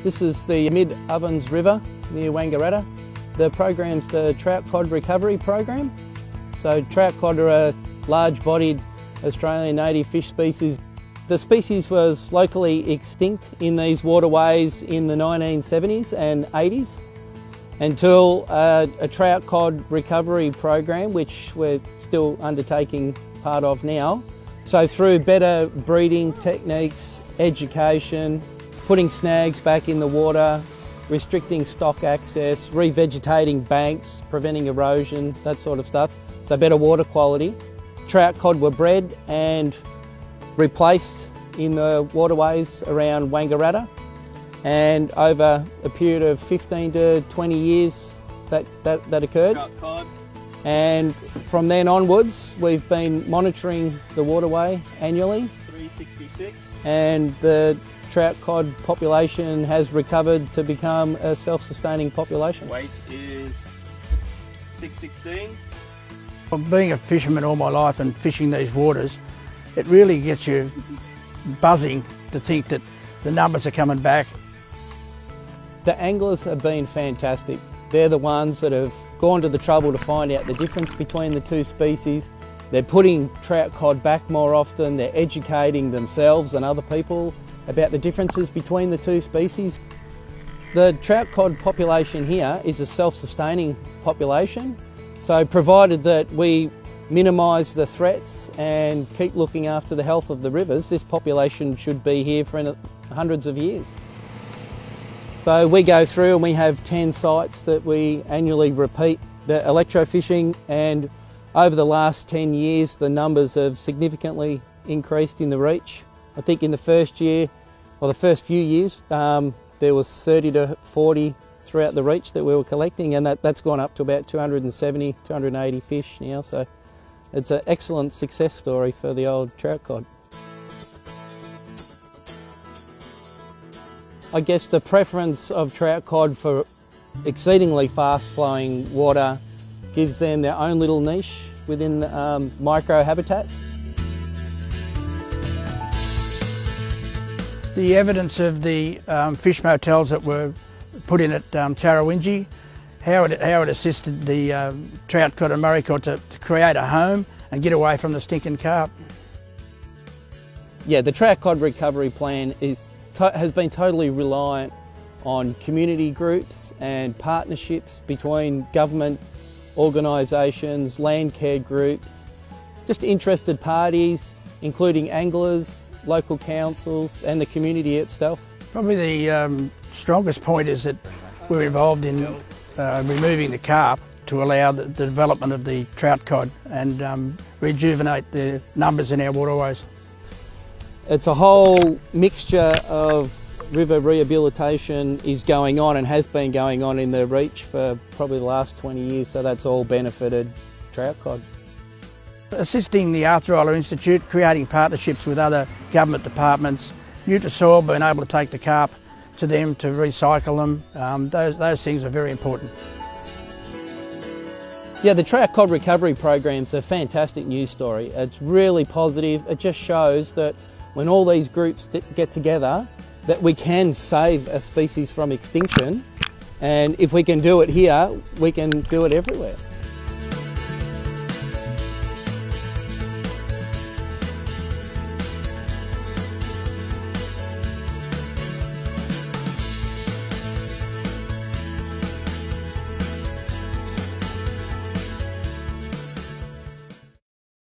This is the Mid-Ovens River near Wangaratta. The program's the trout cod recovery program. So trout cod are a large-bodied Australian native fish species. The species was locally extinct in these waterways in the 1970s and 80s until a trout cod recovery program, which we're still undertaking part of now. So through better breeding techniques, education, putting snags back in the water, restricting stock access, revegetating banks, preventing erosion, that sort of stuff, so better water quality. Trout cod were bred and replaced in the waterways around Wangaratta, and over a period of 15 to 20 years that occurred. Trout cod. And from then onwards we've been monitoring the waterway annually. 366. And the trout cod population has recovered to become a self-sustaining population. Weight is 616. Well, being a fisherman all my life and fishing these waters, it really gets you buzzing to think that the numbers are coming back. The anglers have been fantastic. They're the ones that have gone to the trouble to find out the difference between the two species. They're putting trout cod back more often, they're educating themselves and other people about the differences between the two species. The trout cod population here is a self-sustaining population, so provided that we minimise the threats and keep looking after the health of the rivers, this population should be here for hundreds of years. So we go through and we have 10 sites that we annually repeat the electrofishing, and over the last 10 years the numbers have significantly increased in the reach. I think in the first year, or the first few years, there was 30 to 40 throughout the reach that we were collecting, and that's gone up to about 270, 280 fish now, so it's an excellent success story for the old trout cod. I guess the preference of trout cod for exceedingly fast flowing water gives them their own little niche within micro habitats. The evidence of the fish motels that were put in at Tarawinji, how it assisted the trout cod and murray cod to create a home and get away from the stinking carp. Yeah, the trout cod recovery plan has been totally reliant on community groups and partnerships between government organisations, land care groups, just interested parties, including anglers, local councils and the community itself. Probably the strongest point is that we're involved in removing the carp to allow the development of the trout cod and rejuvenate the numbers in our waterways. It's a whole mixture of river rehabilitation is going on and has been going on in the reach for probably the last 20 years, so that's all benefited trout cod. Assisting the Arthur Euler Institute, creating partnerships with other government departments, Nutrisoil being able to take the carp to them to recycle them, those things are very important. Yeah, the trout cod recovery program's a fantastic news story. It's really positive. It just shows that when all these groups get together, that we can save a species from extinction, and if we can do it here, we can do it everywhere.